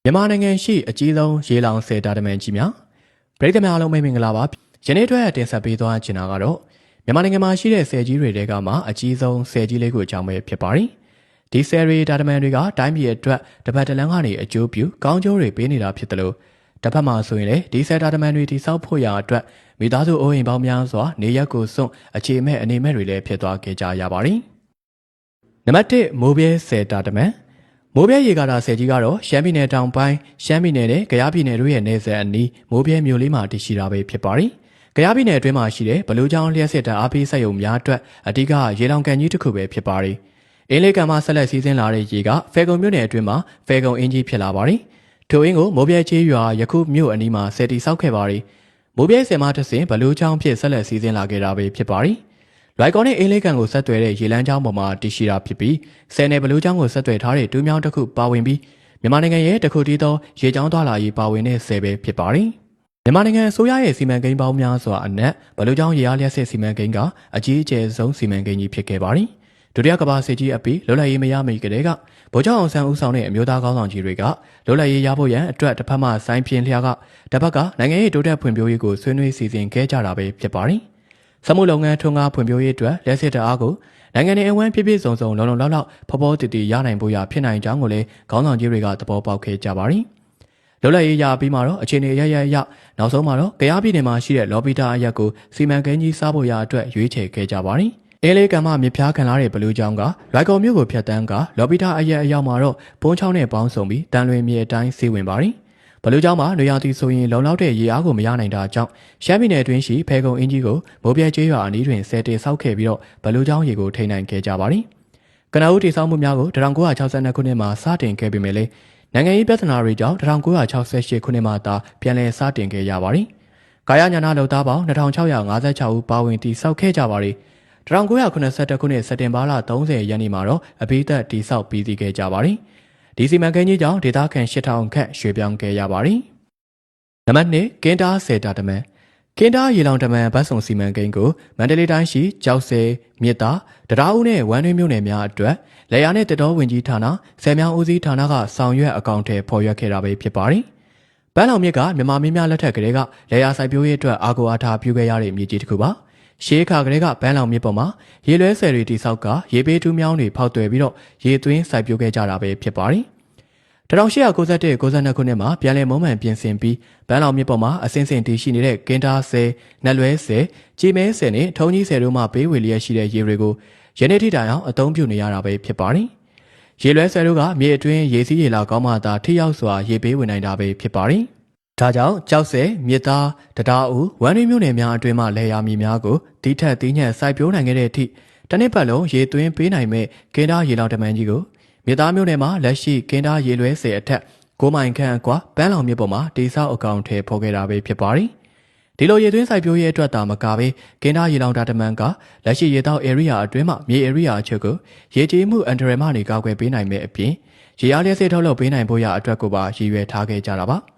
မြန်မာနိုင်ငံရှိအကြီးဆုံးရေလောင်ဆယ်တာတမန်ကြီးများပရိသတ်များအားလုံးမင်္ဂလာပါယနေ့အတွက်တင်ဆက်ပေးသွားချင်တာကတော့မြန်မာနိုင်ငံမှာရှိတဲ့ဆယ်ကြီးတွေတဲကမှအကြီးဆုံးဆယ်ကြီးလေးကိုအကြောင်းပဲဖြစ်ပါတယ်ဒီဆယ်ရီတာတမန်တွေကတိုင်းပြည်အတွက်တပတ်တလန်းကနေအကျိုးပြုကောင်းကျိုးတွေပေးနေတာဖြစ်တယ်လို့တစ်ဖက်မှာဆိုရင်လေဒီဆယ်တာတမန်တွေတိစောက်ဖို့ရာအတွက်မိသားစုအိုးအိမ်ပေါင်းများစွာနေရက်ကိုစွန့်အခြေမဲ့အနေမဲ့တွေလည်းဖြစ်သွားခဲ့ကြရပါတယ်နံပါတ်1မိုးပြဲဆယ်တာတမန်မိုးပြဲရေကာတာဆယ်ကြီးကတော့ရှမ်းပြည်နယ်တောင်ပိုင်းရှမ်းပြည်နယ်နဲ့ကယားပြည်နယ်တို့ရဲ့နယ်စပ်အနီးမိုးပြဲမြို့လေးမှာတည်ရှိတာပဲဖြစ်ပါတယ်။ကယားပြည်နယ်အတွင်းမှာရှိတဲ့ဘလူးချောင်းလျှက်စစ်တပ်အားပေးဆက်ယုံများအတွက်အဓိကရေလောင်ကန်ကြီးတစ်ခုပဲဖြစ်ပါတယ်။အင်းလေးကန်မှာဆက်လက်စီးဆင်းလာတဲ့ရေကဖဲကုံမြို့နယ်အတွင်းမှာဖဲကုံအင်းကြီးဖြစ်လာပါတယ်။ထိုအင်းကိုမိုးပြဲချေးရွာယခုမြို့အနီးမှာဆယ်တီဆောက်ခဲ့ပါတယ်။မိုးပြဲဆယ်မတစ်စင်ဘလူးချောင်းဖြစ်ဆက်လက်စီးဆင်းလာခဲ့တာပဲဖြစ်ပါတယ်။လွိုင်ကော်နဲ့အင်းလေးကန်ကိုဆက်သွယ်တဲ့ရေလမ်းကြောင်းပေါ်မှာတည်ရှိတာဖြစ်ပြီးဆယ်နယ်ဘလူးချောင်းကိုဆက်သွယ်ထားတဲ့တူးမြောင်းတစ်ခုပါဝင်ပြီးမြန်မာနိုင်ငံရဲ့တခုတည်းသောရေကြောင်းသွားလာရေးပါဝင်တဲ့ဆယ်ပဲဖြစ်ပါတယ်။မြန်မာနိုင်ငံအစိုးရရဲ့စီမံကိန်းပေါင်းများစွာအနက်ဘလူးချောင်းရေအားလျှက်စစ်စီမံကိန်းကအကြီးအကျယ်ဆုံးစီမံကိန်းကြီးဖြစ်ခဲ့ပါတယ်။ဒုတိယကမ္ဘာစစ်ကြီးအပြီးလွတ်လပ်ရေးမရမီကတည်းကဗိုလ်ချုပ်အောင်ဆန်းဦးဆောင်တဲ့အမျိုးသားခေါင်းဆောင်ကြီးတွေကလွတ်လပ်ရေးရဖို့ရန်အတွက်တစ်ဖက်မှစိုင်းပြင်းလျှာကတစ်ဖက်ကနိုင်ငံရေးတိုးတက်ဖွံ့ဖြိုးရေးကိုဆွေးနွေးစီစဉ်ခဲ့ကြတာပဲဖြစ်ပါတယ်။စမှုလုပ်ငန်းထွန်းကားဖွံ့ဖြိုးရေးအတွက်လက်စစ်တအားကိုနိုင်ငံရဲ့အဝန်းပြည့်ပြည့်စုံစုံလုံလုံလောက်လောက်ဖော်ဖော်တည်တည်ရနိုင်ဖို့ရဖြစ်နိုင်ကြောင်းကိုလည်းခေါင်းဆောင်ကြီးတွေကသဘောပေါက်ခဲ့ကြပါရီ။လွတ်လပ်ရေးရပြီးမှတော့အခြေအနေရနောက်ဆုံးမှာတော့ကယားပြည်နယ်မှာရှိတဲ့လော်ပီတာအရက်ကိုစီမံကိန်းကြီးစားဖို့ရအတွက်ရွေးချယ်ခဲ့ကြပါရီ။အေးလေးကံမမြပြားခံလာတဲ့ဘလူးချောင်းကလွိုင်ကော်မြို့ကိုဖျက်တမ်းကလော်ပီတာအရက်အရောက်မှာတော့ပုံးချောင်းနဲ့ပေါင်းစုံပြီးတန်လွင်မြေအတိုင်းစီးဝင်ပါရီ။ဘလူးကျောင်းမှာနေရာတီဆိုရင်လုံလောက်တဲ့ရေအားကိုမရနိုင်တာကြောင့်ရှမ်းပြည်နယ်အတွင်းရှိဖဲကုံအင်းကြီးကိုမိုးပြဲကျေးရွာအနီးတွင်ဆယ်တေဆောက်ခဲ့ပြီးတော့ဘလူးကျောင်းရေကိုထိန်းနိုင်ခဲ့ကြပါသည်။ကနဦးတည်ဆောက်မှုများကို1962ခုနှစ်မှာစတင်ခဲ့ပေမဲ့လည်းနိုင်ငံရေးပြဿနာတွေကြောင့်1968ခုနှစ်မှာသာပြန်လည်စတင်ခဲ့ရပါသည်။ကာယညာနာလုပ်သားပေါင်း2656ဦးပါဝင်တည်ဆောက်ခဲ့ကြပါသည်။1982ခုနှစ်စက်တင်ဘာလ30ရက်နေ့မှာတော့အပိသက်တည်ဆောက်ပြီးစီးခဲ့ကြပါသည်။ဒီစီမံကိန်းကြီးကြောင့်ဒေသခံ8000ခန့်ရွှေ့ပြောင်းခဲ့ရပါတယ်။နံပါတ်2ကင်းတားဆယ်တာတမန်ကင်းတားရေလောင်တမန်ဘတ်စုံစီမံကိန်းကိုမန္တလေးတိုင်းရှိကြောက်ဆယ်မြစ်သားတရားဦးနဲ့ဝမ်းတွင်းမြို့နယ်များအတွက်လေယာနဲ့တတော်ဝင်ကြီးဌာနဆယ်မြောင်းဦးစီးဌာနကဆောင်ရွက်အကောင့်ထဲဖော်ရွက်ခဲ့တာပဲဖြစ်ပါတယ်။ပန်းလောင်မြစ်ကမြန်မာမင်းများလက်ထက်ကလေးကလေယာစိုက်ပျိုးရေးအတွက်အာကိုအားထားပြုခဲ့ရတဲ့မြစ်ကြီးတစ်ခုပါ။ရှေးခါကလေးကပန်းလောင်မြစ်ပေါ်မှာရေလွှဲဆယ်တွေတိဆောက်ကရေပေးတူးမြောင်းတွေဖောက်သွယ်ပြီးတော့ရေသွင်းစိုက်ပျိုးခဲ့ကြတာပဲဖြစ်ပါတယ်။1891-92ခုနှစ်မှာပြန်လည်မုံမှန်ပြင်ဆင်ပြီးဘန်းလောင်မြစ်ပေါ်မှာအစင်းစင်တည်ရှိနေတဲ့ကင်းတားဆယ်၊နက်လွဲဆယ်၊ကြည်မဲဆယ်နဲ့ထုံကြီးဆယ်တို့မှပေးဝေလျက်ရှိတဲ့ရေတွေကိုယနေ့ထိတိုင်အောင်အသုံးပြုနေရတာပဲဖြစ်ပါတယ်။ရေလွဲဆယ်တို့ကမြေအတွင်းရေစီးရေလာကောင်းမှသာထိရောက်စွာရေပေးဝင်နိုင်တာပဲဖြစ်ပါတယ်။ဒါကြောင့်ကြောက်ဆယ်၊မြစ်သား၊တရားဦး၊ဝမ်းတွင်းမြို့နယ်များအတွင်းမှလေယာမြေများကိုတီးထက်တီးညံ့စိုက်ပျိုးနိုင်ခဲ့တဲ့အထိတစ်နှစ်ပတ်လုံးရေသွင်းပေးနိုင်မဲ့ကင်းတားရေလောင်တမန်ကြီးကိုမြေသားမျိုးနယ်မှာလက်ရှိကင်းတားရေလွဲဆယ်အထက်9မိုင်ခန့်အကွာပန်းလောင်မြစ်ပေါ်မှာတိဆောက်အကောင်ထဲဖော်ခဲ့တာပဲဖြစ်ပါတယ်။ဒီလိုရေသွင်းစိုက်ပျိုးရေးအတွက်သာမကပဲကင်းတားရေလောင်တာတမန်ကလက်ရှိရေတောက် area အတွင်းမှာမြေ area အချုပ်ကိုရေကြီးမှုအန်ဒရယ်မှနေကောက်ွယ်ပေးနိုင်မဲ့အပြင်ရေအားလျက်စစ်ထုတ်လုပ်ပေးနိုင်ဖို့ရအတွက်ကိုပါရည်ရွယ်ထားခဲ့ကြတာပါ။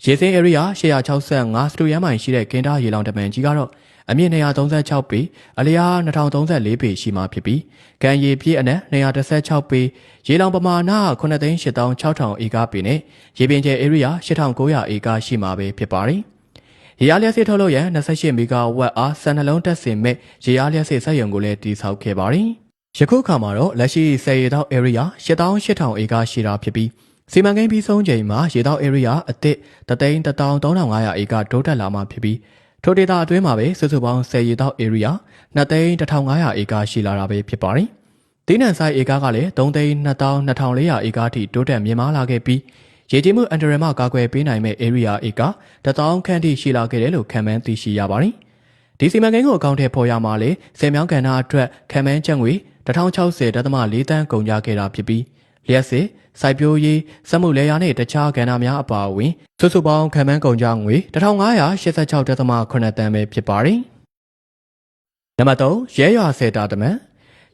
ရေစင်း area 865စတူရန်မိုင်ရှိတဲ့ကင်းတားရေလောင်တမန်ကြီးကတော့အမြင့်236ပေအလျား2034ပေရှိမှဖြစ်ပြီးကံရည်ပြည့်အနက်216ပေရေလောင်ပမာဏ9,86000ဧကပေနဲ့ရေပြင်ကျယ် area 8,900ဧကရှိမှာပဲဖြစ်ပါတယ်။ရေအားလျှက်စစ်ထုတ်လုပ်ရန်28မီဂါဝက်အား12လုံးတက်စင်မဲ့ရေအားလျှက်စစ်စက်ရုံကိုလည်းတည်ဆောက်ခဲ့ပါတယ်။ယခုခါမှာတော့လက်ရှိဆယ်ရေတောက် area 8,800ဧကရှိတာဖြစ်ပြီးစီမံကိန်းပြီးဆုံးချိန်မှာရေတောက် area အသစ်3,3500ဧကတိုးတက်လာမှဖြစ်ပြီးထိုဒေတာအတွင်းမှာပဲစုစုပေါင်း10ရေတောက် area 2,1500ဧကရှိလာတာပဲဖြစ်ပါတယ်။ဒီနန်ဆိုင်ဧကကလည်း3,22,400ဧကထိတိုးတက်မြင့်မားလာခဲ့ပြီးရေကြီးမှုအန်ဒရယ်မှကာကွယ်ပေးနိုင်မဲ့ area ဧက1000ခန့်ထိရှိလာခဲ့တယ်လို့ခန့်မှန်းသိရှိရပါတယ်။ဒီစီမံကိန်းကိုအကောင့်ထဲပေါ်ရမှာလေဆယ်မြောင်းကဏ္ဍအတွက်ခန့်မှန်းချက်ငွေ1060.4တန်းကုန်ကြခဲ့တာဖြစ်ပြီးလျှက်စစ်စိုက်ပျိုးရေးစက်မှုလယ်ယာနဲ့တခြားကဏ္ဍများအပါအဝင်စုစုပေါင်းခံမှန်းကုန်ကြငွေ1586.8တန်းပဲဖြစ်ပါတယ်။နံပါတ်3ရဲရွာဆယ်တာတမန်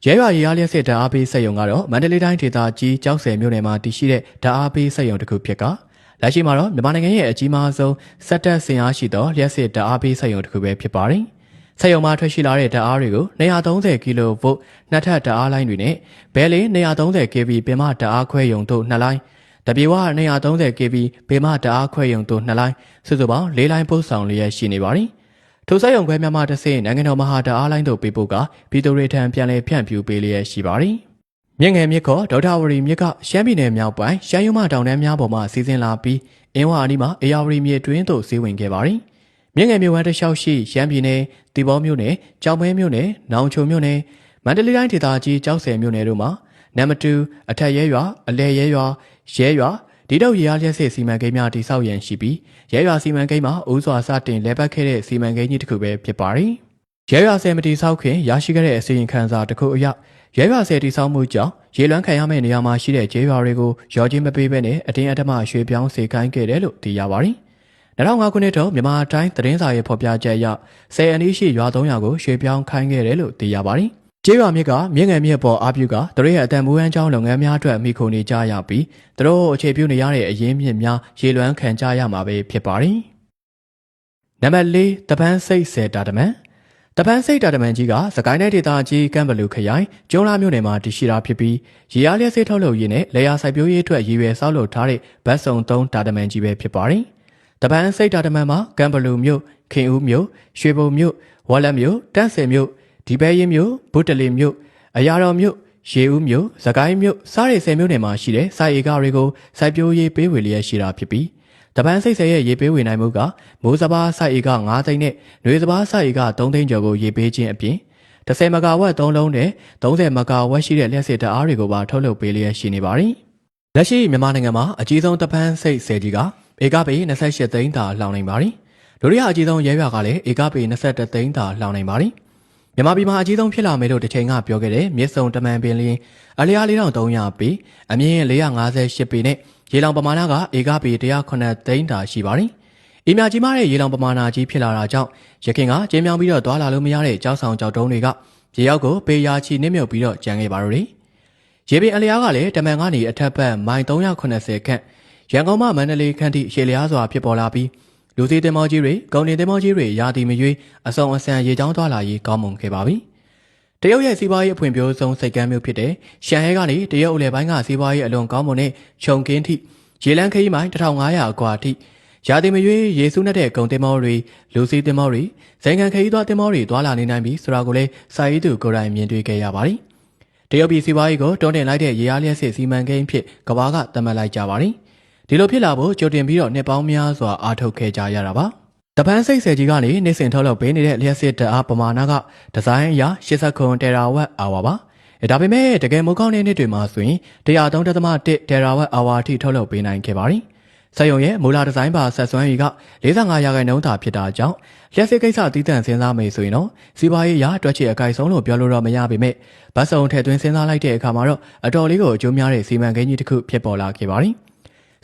ရဲရွာရေအားလျက်စစ်ဓာတ်အားပေးစက်ရုံကတော့မန္တလေးတိုင်းဒေသကြီးကျောက်ဆယ်မြို့နယ်မှာတည်ရှိတဲ့ဓာတ်အားပေးစက်ရုံတစ်ခုဖြစ်ကလက်ရှိမှာတော့မြန်မာနိုင်ငံရဲ့အကြီးမားဆုံးစက်တပ်ဆင်အားရှိသောလျှက်စစ်ဓာတ်အားပေးစက်ရုံတစ်ခုပဲဖြစ်ပါတယ်။စက်ရုံမှာထွက်ရှိလာတဲ့ဓာတ်အားတွေကို230ကီလိုဗို့နှစ်ထပ်ဓာတ်အားလိုင်းတွေနဲ့ဘဲလေး230 kV ပင်မဓာတ်အားခွဲရုံတို့2လိုင်း တပြေဝ230 kV ဘေမတအားခွဲရုံတို့2လိုင်းစုစုပေါင်း4လိုင်းပို့ဆောင်လျက်ရှိနေပါသည်ထိုစက်ရုံခွဲများမှတစ်ဆင့်နိုင်ငံတော်မဟာတအားလိုင်းတို့ပေးပို့ကပြည်သူတွေထံပြန်လည်ဖြန့်ဖြူးပေးလျက်ရှိပါသည်မြင့်ငယ်မြစ်ခေါ်ဒေါက်တာဝရီမြစ်ကရှမ်းပြည်နယ်မြောက်ပိုင်းရှမ်းရုံးမတောင်တန်းများပေါ်မှစီးဆင်းလာပြီးအင်းဝအနီးမှာအေယာဝရီမြစ်တွင်းသို့စီးဝင်ခဲ့ပါသည်မြင့်ငယ်မြို့ဝမ်းတစ်လျှောက်ရှိရှမ်းပြည်နယ်တီဘောမြို့နယ်ကြောင်မဲမြို့နယ်နောင်ချုံမြို့နယ်မန္တလေးတိုင်းဒေသကြီးကျောက်ဆည်မြို့နယ်တို့မှာနံပါတ်2အထက်ရဲရွာအလဲရဲရွာရဲရွာဒီတော့ရေအားလျက်စစ်စီမံကိန်းများတည်ဆောက်ရန်ရှိပြီးရဲရွာစီမံကိန်းမှာဦးစွာစတင်လဲပတ်ခဲ့တဲ့စီမံကိန်းကြီးတစ်ခုပဲဖြစ်ပါတယ်ရဲရွာဆယ်မတည်ဆောက်ခင်ရရှိခဲ့တဲ့အစီရင်ခံစာတစ်ခုအရရဲရွာဆယ်တည်ဆောက်မှုကြောင့်ရေလွှမ်းခံရမယ့်နေရာမှာရှိတဲ့ကျေးရွာတွေကိုရောချင်းမပေးဘဲနဲ့အတင်းအဓမ္မရွှေ့ပြောင်းစေခိုင်းခဲ့တယ်လို့သိရပါတယ်2005ခုနှစ်တုန်းမြန်မာတိုင်းသတင်းစာရဲ့ဖော်ပြချက်အရ10အနည်းရှိရွာ300ကိုရွှေ့ပြောင်းခိုင်းခဲ့တယ်လို့သိရပါတယ်ကျေးရွာမြစ်ကမြင့်ငယ်မြစ်ပေါ်အားပြုကသူတို့ရဲ့အတန်မူဟန်းကျောင်းလုပ်ငန်းများအတွက်မိခိုနေကြရပြီးသူတို့အခြေပြုနေရတဲ့အရင်းမြစ်များရေလွှမ်းခံကြရမှာပဲဖြစ်ပါတယ်။နံပါတ်4တပန်းစိတ်ဆယ်တာတမန်တပန်းစိတ်တာတမန်ကြီးကစကိုင်းတိုင်းဒေသကြီးကမ်ဘလူခရိုင်ကျုံလာမြို့နယ်မှာတည်ရှိတာဖြစ်ပြီးရေအားလျက်စစ်ထုတ်လုပ်ရေးနဲ့လေယာစိုက်ပျိုးရေးအတွက်ရည်ရွယ်ဆောက်လုပ်ထားတဲ့ဗတ်စုံ3တာတမန်ကြီးပဲဖြစ်ပါတယ်။တပန်းစိတ်တာတမန်မှာကမ်ဘလူမြို့ခင်ဦးမြို့ရွှေဘုံမြို့ဝက်လက်မြို့တန့်ဆယ်မြို့ဒီပဲရင်မြို့ဘုတလီမြို့အရာတော်မြို့ရေဦးမြို့စကိုင်းမြို့စားရည်ဆယ်မြို့နယ်မှာရှိတဲ့စိုက်ဧကတွေကိုစိုက်ပျိုးရေးပေးဝေလျက်ရှိတာဖြစ်ပြီးတပန်းစိတ်ဆယ်ရဲ့ရေပေးဝေနိုင်မှုကမိုးစဘာစိုက်ဧက9သိန်းနဲ့နွေစဘာစိုက်ဧက3သိန်းကျော်ကိုရေပေးခြင်းအပြင်10မဂါဝက်3လုံးနဲ့30မဂါဝက်ရှိတဲ့လျှက်စစ်ဓာတ်အားတွေကိုပါထုတ်လုပ်ပေးလျက်ရှိနေပါတယ်။လက်ရှိမြန်မာနိုင်ငံမှာအကြီးဆုံးတပန်းစိတ်ဆယ်ကြီးကဧကပေ28သိန်းသာလောင်နိုင်ပါတယ်။ဒုတိယအကြီးဆုံးရဲရွာကလည်းဧကပေ21သိန်းသာလောင်နိုင်ပါတယ်။မြန်မာပြည်မှာအကြီးဆုံးဖြစ်လာမယ်လို့တစ်ချိန်ကပြောခဲ့တဲ့မြစ်ဆုံတမန်ပင်လင်းအလျား4300ပေအမြင့်458ပေနဲ့ရေလောင်ပမာဏကဧကပေ109သိန်းသာရှိပါတယ်။အီမြကြီးမားတဲ့ရေလောင်ပမာဏကြီးဖြစ်လာတာကြောင့်ရခင်ကကျင်းမြောင်းပြီးတော့သွားလာလို့မရတဲ့ကြောက်ဆောင်ကြောက်တုံးတွေကရေရောက်ကိုပေယာချီနစ်မြုပ်ပြီးတော့ကျန်ခဲ့ပါတော့တယ်။ရေပင်အလျားကလည်းတမန်ကနေအထက်ဘက်မိုင်380ခန့်ရန်ကုန်မှမန္တလေးခန့်ထိရှည်လျားစွာဖြစ်ပေါ်လာပြီးလူစီတင်မောကြီးတွေကုန်တင်တင်မောကြီးတွေရာသီမရွေးအစုံအစံရေချောင်းသွားလာရေးကောင်းမွန်ခဲ့ပါပြီ။တရုတ်ရဲ့စီးပွားရေးအဖွံ့ဖြိုးဆုံးစိတ်ကမ်းမြို့ဖြစ်တဲ့ရှန်ဟဲကနေတရုတ်အလယ်ပိုင်းကစီးပွားရေးအလွန်ကောင်းမွန်တဲ့ခြုံကင်းထိရေလန်းခရီးမိုင်1500အကွာထိရာသီမရွေးရေစုနဲ့တဲ့ကုန်တင်မောတွေလူစီတင်မောတွေဇိမ်ခံခရီးသွားတင်မောတွေသွားလာနေနိုင်ပြီးဆိုတာကိုလည်းစာရေးသူကိုယ်တိုင်မြင်တွေ့ခဲ့ရပါတယ်။တရုတ်ပြည်စီးပွားရေးကိုတွန်းတင်လိုက်တဲ့ရေအားလျက်စစ်စီမံကိန်းဖြစ်ကမ္ဘာကသတ်မှတ်လိုက်ကြပါတယ်။ဒီလိုဖြစ်လာဖို့ကြိုတင်ပြီးတော့နှစ်ပေါင်းများစွာအားထုတ်ခဲ့ကြရတာပါ။တပန်းစိတ်ဆယ်ကြီးကနေနေ့စဉ်ထုတ်လုပ်ပေးနေတဲ့လျှက်စစ်ဓာတ်အားပမာဏကဒီဇိုင်းအရ89တရာဝက်အာဝါပါ။ဒါပေမဲ့တကယ်မိုးကောင်းတဲ့နေ့တွေမှာဆိုရင်103.1တရာဝက်အာဝါအထိထုတ်လုပ်ပေးနိုင်ခဲ့ပါတယ်။စက်ရုံရဲ့မူလဒီဇိုင်းပါဆက်စွမ်းရည်က45%သာဖြစ်တာကြောင့်လျှက်စစ်ကိစ္စတည်တံ့စဉ်းစားမယ်ဆိုရင်တော့စီးပွားရေးအရတွက်ချေအကိုက်ဆုံးလို့ပြောလို့တော့မရပေမဲ့ဗတ်စုံထည့်သွင်းစဉ်းစားလိုက်တဲ့အခါမှာတော့အတော်လေးကိုအကျိုးများတဲ့စီမံကိန်းကြီးတစ်ခုဖြစ်ပေါ်လာခဲ့ပါတယ်။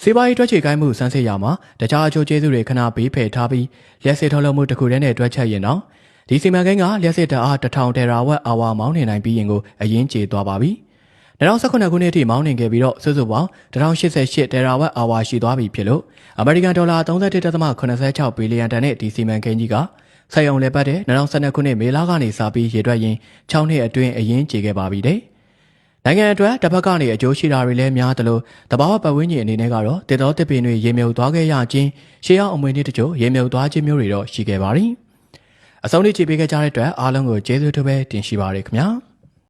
စီးပွားရေးတွက်ချေကိုင်းမှုစမ်းစစ်ရမှာတခြားအကျိုးကျေးဇူးတွေခဏပေးဖယ်ထားပြီးလျှက်စစ်ထုတ်လုပ်မှုတစ်ခုတည်းနဲ့တွက်ချက်ရင်တော့ဒီစီမံကိန်းကလျှက်စစ်ဓာတ်အား1000တရာဝက်အာဝါမောင်းနေနိုင်ပြီးရင်ကိုအရင်ကျေသွားပါပြီ။2019ခုနှစ်အထိမောင်းနေခဲ့ပြီးတော့စုစုပေါင်း1088တရာဝက်အာဝါရှိသွားပြီဖြစ်လို့အမေရိကန်ဒေါ်လာ31.86ဘီလီယံတန်တဲ့ဒီစီမံကိန်းကြီးကဆက်ရုံလဲပတ်တဲ့2012ခုနှစ်မေလကနေစပြီးရေတွက်ရင်6နှစ်အတွင်းအရင်ကျေခဲ့ပါပြီတဲ့။နိုင်ငံအတွက်တစ်ဖက်ကနေအကျိုးရှိတာတွေလည်းများတယ်လို့တဘာဝပတ်ဝန်းကျင်အနေနဲ့ကတော့တစ်တော်တစ်ပင်တွေရေမြုပ်သွားခဲ့ရခြင်းရှေးအောင်အမွေနေ့တချို့ရေမြုပ်သွားခြင်းမျိုးတွေတော့ရှိခဲ့ပါသည်။အဆုံးထိကြည့်ပေးခဲ့ကြတဲ့အတွက်အားလုံးကိုကျေးဇူးတင်ပဲတင်ရှိပါရခင်ဗျာ။